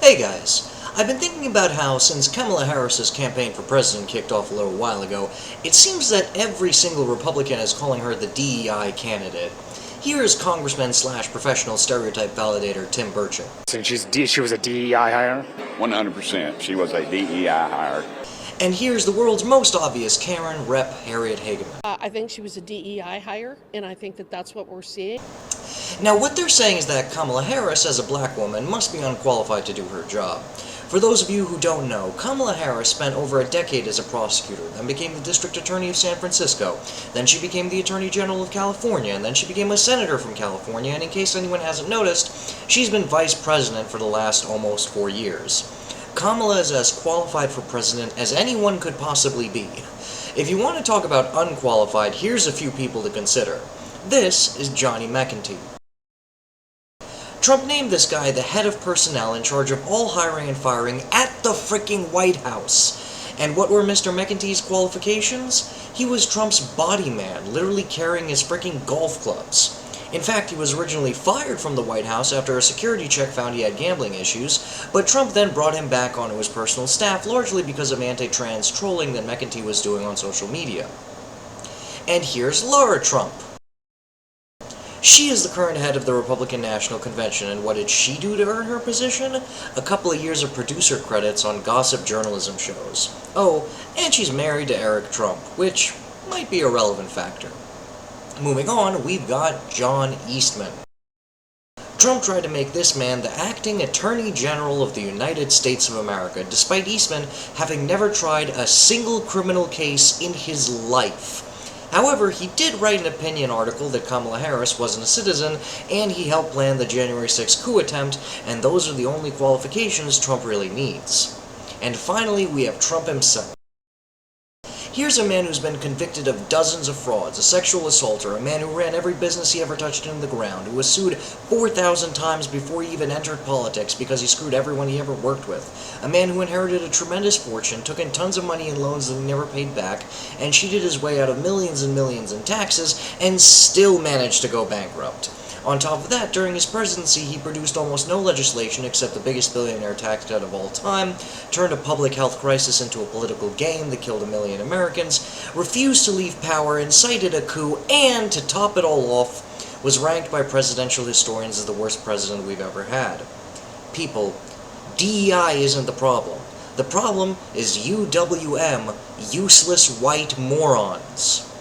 Hey guys, I've been thinking about how since Kamala Harris's campaign for president kicked off a little while ago, it seems that every single Republican is calling her the DEI candidate. Here is Congressman / professional stereotype validator Tim Burchett. And she was a DEI hire? 100%. She was a DEI hire. And here's the world's most obvious Karen, Rep. Harriet Hageman. I think she was a DEI hire, and I think that that's what we're seeing. Now, what they're saying is that Kamala Harris, as a black woman, must be unqualified to do her job. For those of you who don't know, Kamala Harris spent over a decade as a prosecutor, then became the District Attorney of San Francisco, then she became the Attorney General of California, and then she became a senator from California, and in case anyone hasn't noticed, she's been vice president for the last almost 4 years. Kamala is as qualified for president as anyone could possibly be. If you want to talk about unqualified, here's a few people to consider. This is Johnny McEntee. Trump named this guy the head of personnel in charge of all hiring and firing at the frickin' White House. And what were Mr. McEntee's qualifications? He was Trump's body man, literally carrying his frickin' golf clubs. In fact, he was originally fired from the White House after a security check found he had gambling issues, but Trump then brought him back onto his personal staff, largely because of anti-trans trolling that McEntee was doing on social media. And here's Laura Trump. She is the current head of the Republican National Convention, and what did she do to earn her position? A couple of years of producer credits on gossip journalism shows. Oh, and she's married to Eric Trump, which might be a relevant factor. Moving on, we've got John Eastman. Trump tried to make this man the acting Attorney General of the United States of America, despite Eastman having never tried a single criminal case in his life. However, he did write an opinion article that Kamala Harris wasn't a citizen, and he helped plan the January 6th coup attempt, and those are the only qualifications Trump really needs. And finally, we have Trump himself. Here's a man who's been convicted of dozens of frauds, a sexual assaulter, a man who ran every business he ever touched into the ground, who was sued 4,000 times before he even entered politics because he screwed everyone he ever worked with, a man who inherited a tremendous fortune, took in tons of money in loans that he never paid back, and cheated his way out of millions and millions in taxes, and still managed to go bankrupt. On top of that, during his presidency, he produced almost no legislation except the biggest billionaire tax cut of all time, turned a public health crisis into a political game that killed 1 million Americans, refused to leave power, incited a coup, and, to top it all off, was ranked by presidential historians as the worst president we've ever had. People, DEI isn't the problem. The problem is UWM, useless white morons.